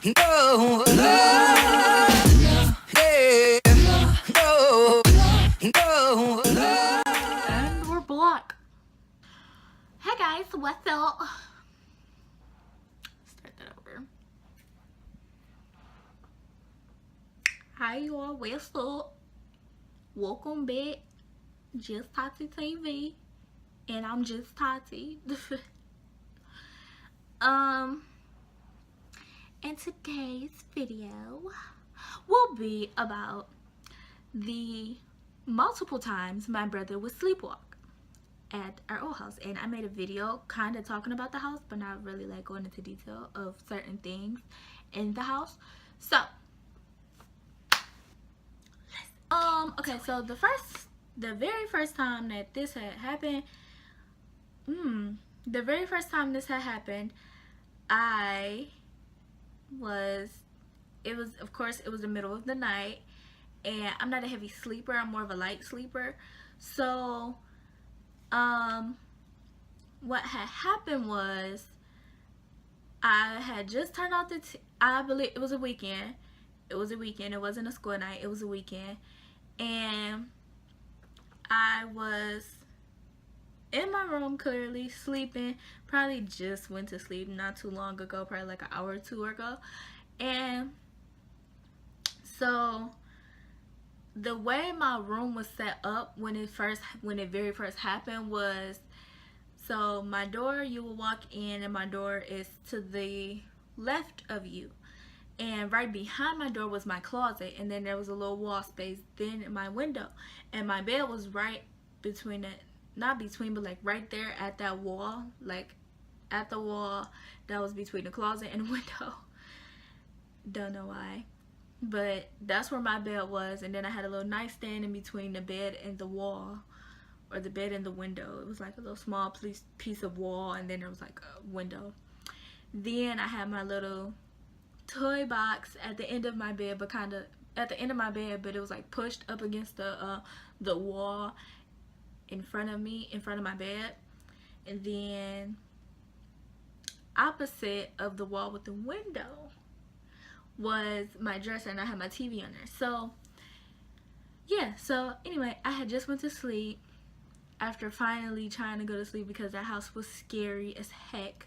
No, yeah, no, no. And we're black. Hey guys, what's up? Start that over. Hi y'all, what's up? Welcome back. Just Taty TV. And I'm just Taty. And today's video will be about the multiple times my brother would sleepwalk at our old house. And I made a video kind of talking about the house, but not really like going into detail of certain things in the house. So okay, so the very first time that this had happened, the very first time this had happened, of course it was the middle of the night, and I'm not a heavy sleeper, I'm more of a light sleeper. So what had happened was I had just turned off I believe it was a weekend. It wasn't a school night, it was a weekend. And I was in my room, clearly sleeping. Probably just went to sleep not too long ago, probably like an hour or two ago. And so the way my room was set up when it very first happened was, so my door, you will walk in and my door is to the left of you, and right behind my door was my closet, and then there was a little wall space, then my window, and my bed was right between it, not between, but like right there at that wall, like at the wall that was between the closet and the window. Don't know why, but that's where my bed was. And then I had a little nightstand in between the bed and the wall, or the bed and the window. It was like a little small piece of wall, and then there was like a window. Then I had my little toy box at the end of my bed, but kind of at the end of my bed, but it was like pushed up against the wall in front of my bed. And then opposite of the wall with the window was my dresser, and I had my TV on there. So yeah, so anyway, I had just went to sleep after finally trying to go to sleep because that house was scary as heck.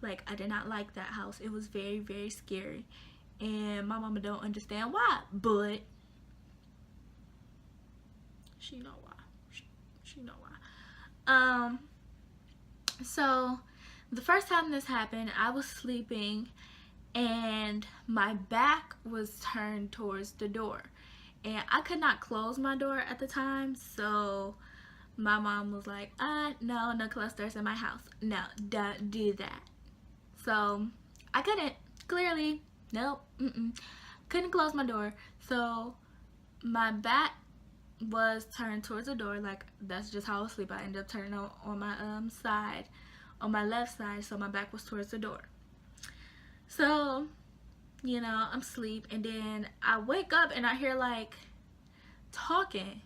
Like, I did not like that house. It was very, very scary. And my mama don't understand why, but she know why. She know why. So the first time this happened, I was sleeping and my back was turned towards the door. And I could not close my door at the time, so my mom was like, no closed doors in my house. No, don't do that. So I couldn't, clearly, nope, couldn't close my door. So my back was turned towards the door, like that's just how I was asleep. I ended up turning on my side, on my left side, so my back was towards the door. So, you know, I'm asleep, and then I wake up and I hear like talking.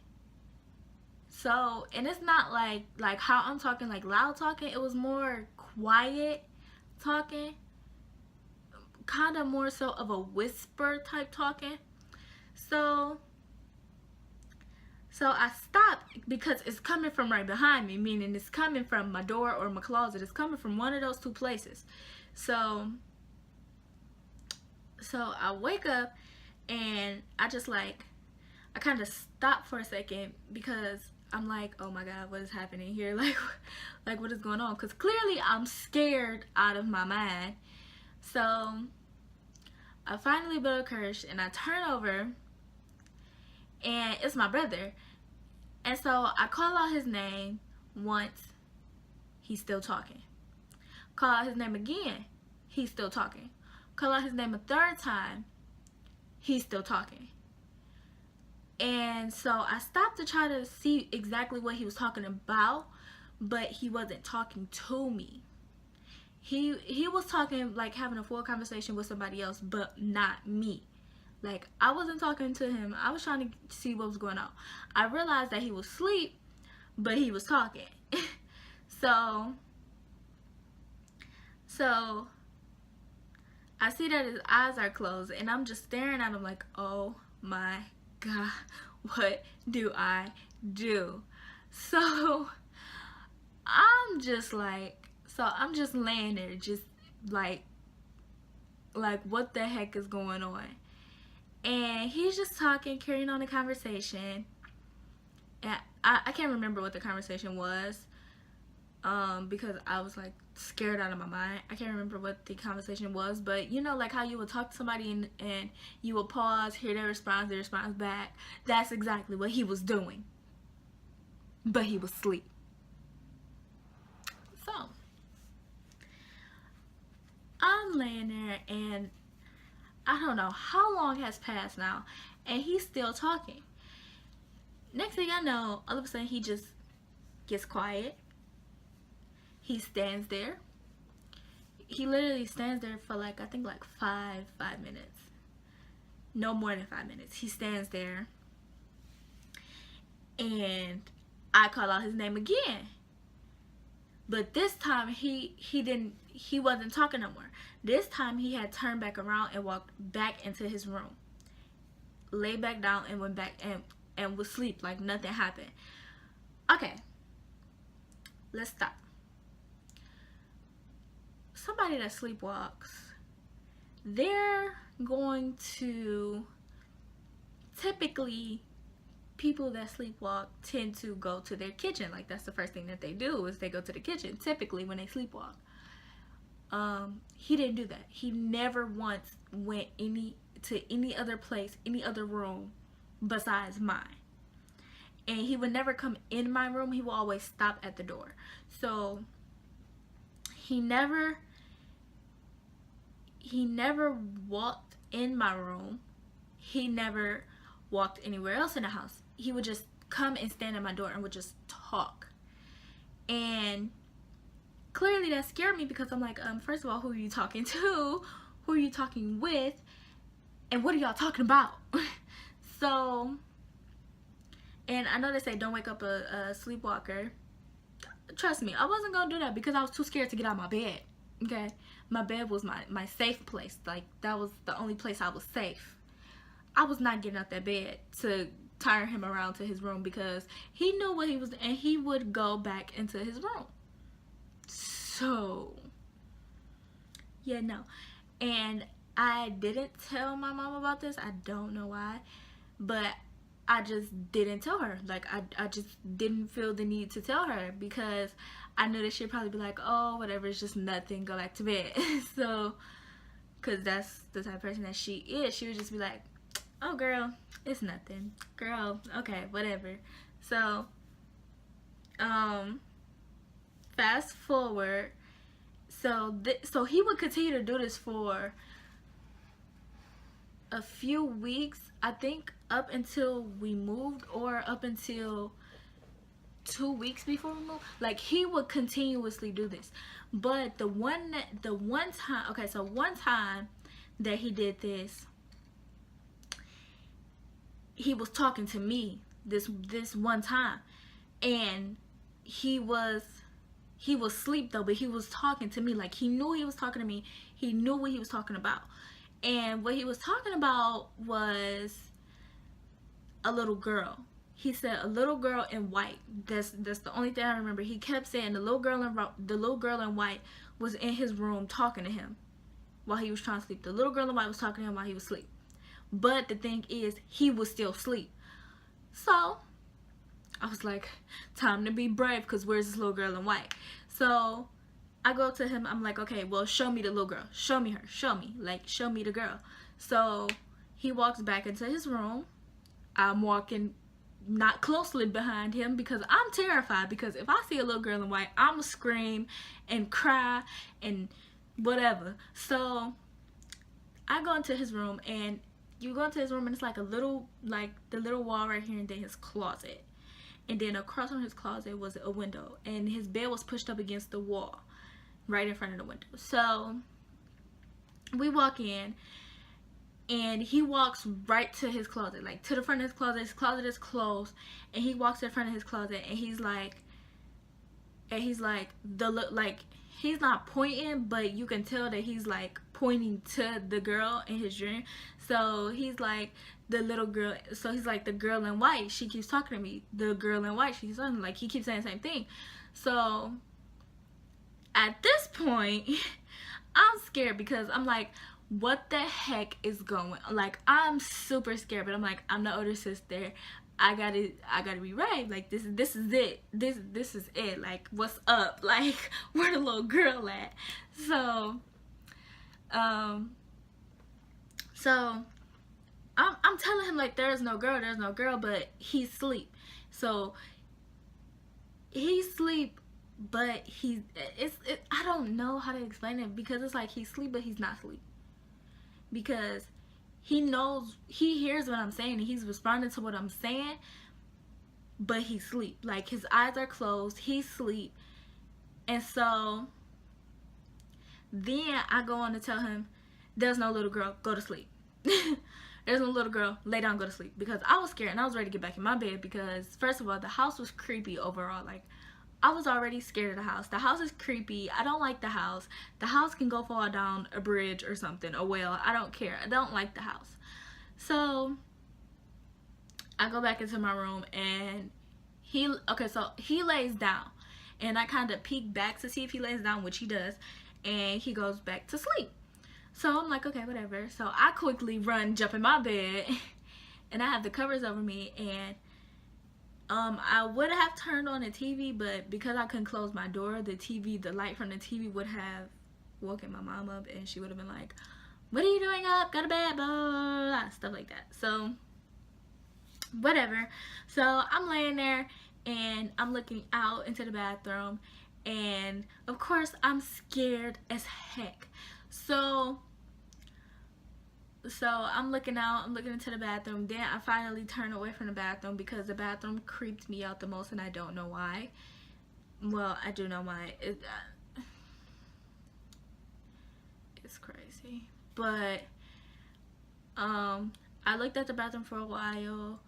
So, and it's not like how I'm talking, like loud talking. It was more quiet talking, kind of more so of a whisper type talking. So I stopped because it's coming from right behind me, meaning it's coming from my door or my closet. It's coming from one of those two places. So I wake up and I just like, I kind of stop for a second because I'm like, oh my god, what is happening here? Like what is going on? Because clearly I'm scared out of my mind. So I finally build a courage and I turn over, and it's my brother. And so I call out his name once, he's still talking. Call out his name again, he's still talking. Call out his name a third time, he's still talking. And so I stopped to try to see exactly what he was talking about, but he wasn't talking to me. He was talking, like having a full conversation with somebody else, but not me. Like, I wasn't talking to him. I was trying to see what was going on. I realized that he was asleep, but he was talking. So I see that his eyes are closed, and I'm just staring at him like, oh my God, what do I do? So I'm just like, I'm just laying there, just like what the heck is going on? And he's just talking, carrying on the conversation. And I can't remember what the conversation was, because I was like scared out of my mind. I can't remember what the conversation was, but you know, like how you would talk to somebody and you would pause, hear their response back. That's exactly what he was doing, but he was asleep. So I'm laying there, and I don't know how long has passed now, and he's still talking. Next thing I know, all of a sudden he just gets quiet. He stands there. He literally stands there for like, I think like five minutes. No more than 5 minutes. He stands there, and I call out his name again. But this time he wasn't talking no more. This time he had turned back around and walked back into his room. Lay back down and went back and was asleep like nothing happened. Okay. Let's stop. Somebody that sleepwalks, they're going to, typically people that sleepwalk tend to go to their kitchen. Like that's the first thing that they do, is they go to the kitchen typically when they sleepwalk. He didn't do that. He never once went to any other place, any other room besides mine. And he would never come in my room. He will always stop at the door. So he never walked in my room. He never walked anywhere else in the house. He would just come and stand at my door and would just talk. And clearly that scared me, because I'm like, first of all, who are you talking to? Who are you talking with? And what are y'all talking about? So, and I know they say don't wake up a sleepwalker. Trust me, I wasn't gonna do that because I was too scared to get out of my bed. Okay, my bed was my safe place. Like that was the only place I was safe. I was not getting out that bed to turn him around to his room, because he knew what he was, and he would go back into his room. So yeah, no. And I didn't tell my mom about this. I don't know why, but I just didn't tell her. Like I just didn't feel the need to tell her, because I knew that she'd probably be like, oh, whatever, it's just nothing, go back to bed. So, because that's the type of person that she is. She would just be like, oh girl, it's nothing, girl, okay, whatever. So fast forward, so he would continue to do this for a few weeks, I think, up until we moved, or up until 2 weeks before we moved. Like, he would continuously do this. But the one time that he did this, he was talking to me this one time, and he was asleep though, but he was talking to me. Like, he knew he was talking to me. He knew what he was talking about. And what he was talking about was a little girl. He said a little girl in white. That's the only thing I remember. He kept saying the little girl in white was in his room talking to him while he was trying to sleep. The little girl in white was talking to him while he was asleep. But the thing is, he was still asleep. So I was like, time to be brave, because where's this little girl in white? So I go to him, I'm like, okay, well, show me the little girl. Show me her. Show me. Like, show me the girl. So he walks back into his room. I'm walking not closely behind him, because I'm terrified, because if I see a little girl in white, I'm gonna scream and cry and whatever. So I go into his room, and you go into his room, and it's like a little, like the little wall right here, and then his closet. And then across from his closet was a window, and his bed was pushed up against the wall right in front of the window. So we walk in, and he walks right to his closet, like to the front of his closet. His closet is closed, and he walks in front of his closet, and he's like he's not pointing, but you can tell that he's like pointing to the girl in his dream. So he's like the little girl. So he's like the girl in white. She keeps talking to me. The girl in white. She's talking, like, he keeps saying the same thing. So at this point, I'm scared because I'm like, what the heck is going on? Like, I'm super scared, but I'm like, I'm the older sister. I gotta be right. Like, this is it. This is it. Like, what's up? Like, where the little girl at? So, so I'm telling him, like, there's no girl, but he's asleep. So he's asleep, but I don't know how to explain it, because it's like he's asleep, but he's not asleep, because he hears what I'm saying and he's responding to what I'm saying, but he's asleep. Like, his eyes are closed, he's asleep. And so then I go on to tell him, there's no little girl, go to sleep. There's no little girl, lay down, go to sleep. Because I was scared and I was ready to get back in my bed, because first of all, the house was creepy overall. Like, I was already scared of the house. The house is creepy. I don't like the house. The house can go fall down a bridge or something, a well. I don't care. I don't like the house. So I go back into my room and so he lays down, and I kind of peek back to see if he lays down, which he does, and he goes back to sleep. So I'm like, okay, whatever. So I quickly jump in my bed, and I have the covers over me, and I would have turned on the TV, but because I couldn't close my door, the light from the TV would have woken my mom up, and she would have been like, what are you doing up? Go to bed, blah, blah, blah, blah, stuff like that. So, whatever. So, I'm laying there, and I'm looking out into the bathroom, and of course, I'm scared as heck. So I'm looking out, I'm looking into the bathroom. Then I finally turn away from the bathroom, because the bathroom creeped me out the most, and I don't know why. Well, I do know why. It's crazy. But I looked at the bathroom for a while,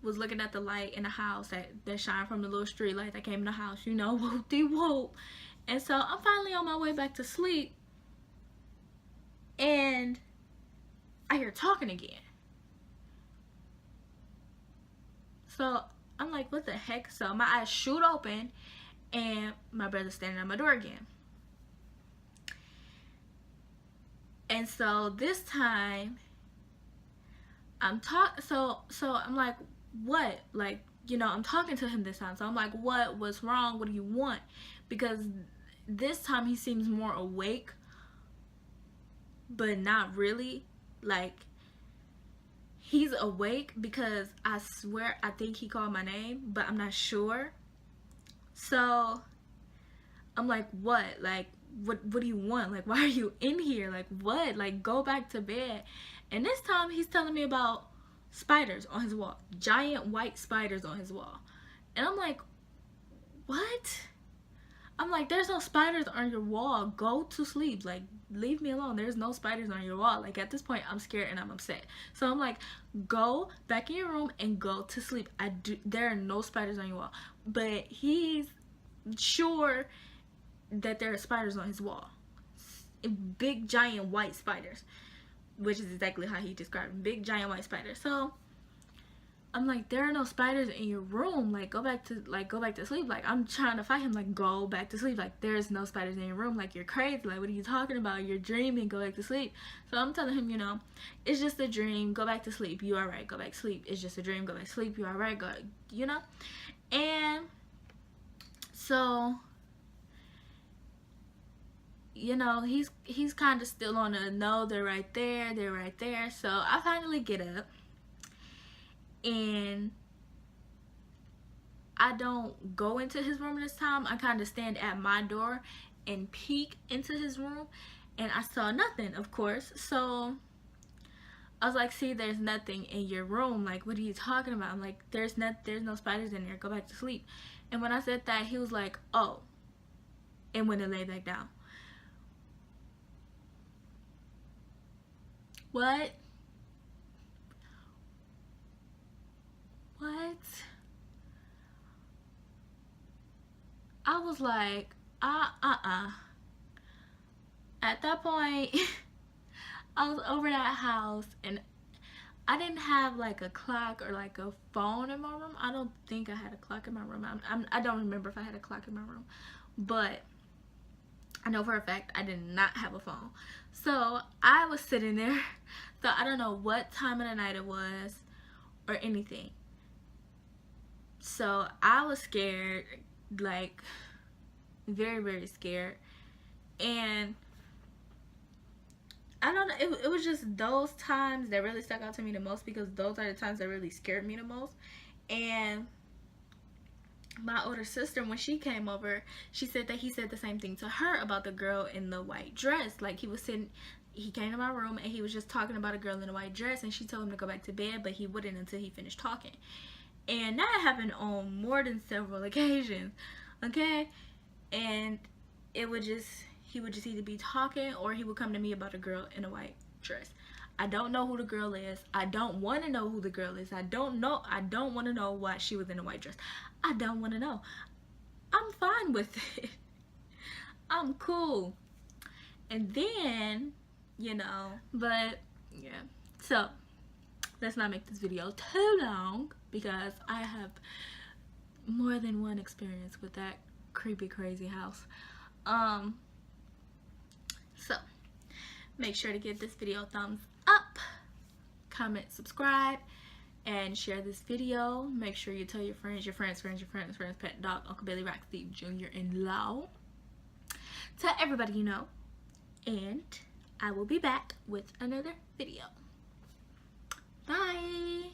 was looking at the light in the house that shined from the little street light that came in the house, you know, whoop-de-whoop. And so I'm finally on my way back to sleep, and I hear talking again. So I'm like, what the heck? So my eyes shoot open, and my brother's standing at my door again. And so this time I'm I'm like, what? Like, you know, I'm talking to him this time. So I'm like, what's wrong? What do you want? Because this time he seems more awake, but not really. Like, he's awake, because I swear I think he called my name, but I'm not sure. So I'm like, what? Like, what do you want? Like, why are you in here? Like, what? Like, go back to bed. And this time he's telling me about spiders on his wall, giant white spiders on his wall. And I'm like, what? I'm like, there's no spiders on your wall. Go to sleep. Like, leave me alone. There's no spiders on your wall. Like, at this point, I'm scared and I'm upset. So I'm like, go back in your room and go to sleep. There are no spiders on your wall. But he's sure that there are spiders on his wall. Big, giant, white spiders. Which is exactly how he described them. Big, giant, white spiders. So I'm like, there are no spiders in your room. Like, go back to sleep. Like, I'm trying to fight him. Like, go back to sleep. Like, there's no spiders in your room. Like, you're crazy. Like, what are you talking about? You're dreaming. Go back to sleep. So I'm telling him, you know, it's just a dream. Go back to sleep. You are right. Go back to sleep. It's just a dream. Go back to sleep. You are right. Go, you know? And so, you know, he's kind of still on the, no, they're right there. They're right there. So I finally get up. And I don't go into his room this time. I kind of stand at my door and peek into his room, and I saw nothing, of course. So I was like, see, there's nothing in your room. Like, what are you talking about? I'm like, there's no spiders in there. Go back to sleep. And when I said that, he was like, oh, and went and lay back down. What? What? I was like, at that point, I was over that house, and I didn't have like a clock or like a phone in my room. I don't think I had a clock in my room. I don't remember if I had a clock in my room, but I know for a fact I did not have a phone. So I was sitting there. So I don't know what time of the night it was or anything. So I was scared, like very, very scared. And I don't know, it was just those times that really stuck out to me the most, because those are the times that really scared me the most. And my older sister, when she came over, she said that he said the same thing to her about the girl in the white dress. Like, he came to my room and he was just talking about a girl in a white dress, and she told him to go back to bed, but he wouldn't until he finished talking. And that happened on more than several occasions, okay? And he would just either be talking, or he would come to me about a girl in a white dress. I don't know who the girl is. I don't want to know who the girl is. I don't want to know why she was in a white dress. I don't want to know. I'm fine with it. I'm cool. And then, but yeah. So, let's not make this video too long, because I have more than one experience with that creepy, crazy house. So, make sure to give this video a thumbs up, comment, subscribe, and share this video. Make sure you tell your friends, pet dog, Uncle Billy Rock Steve Jr. in law. Tell everybody you know, and I will be back with another video. Bye!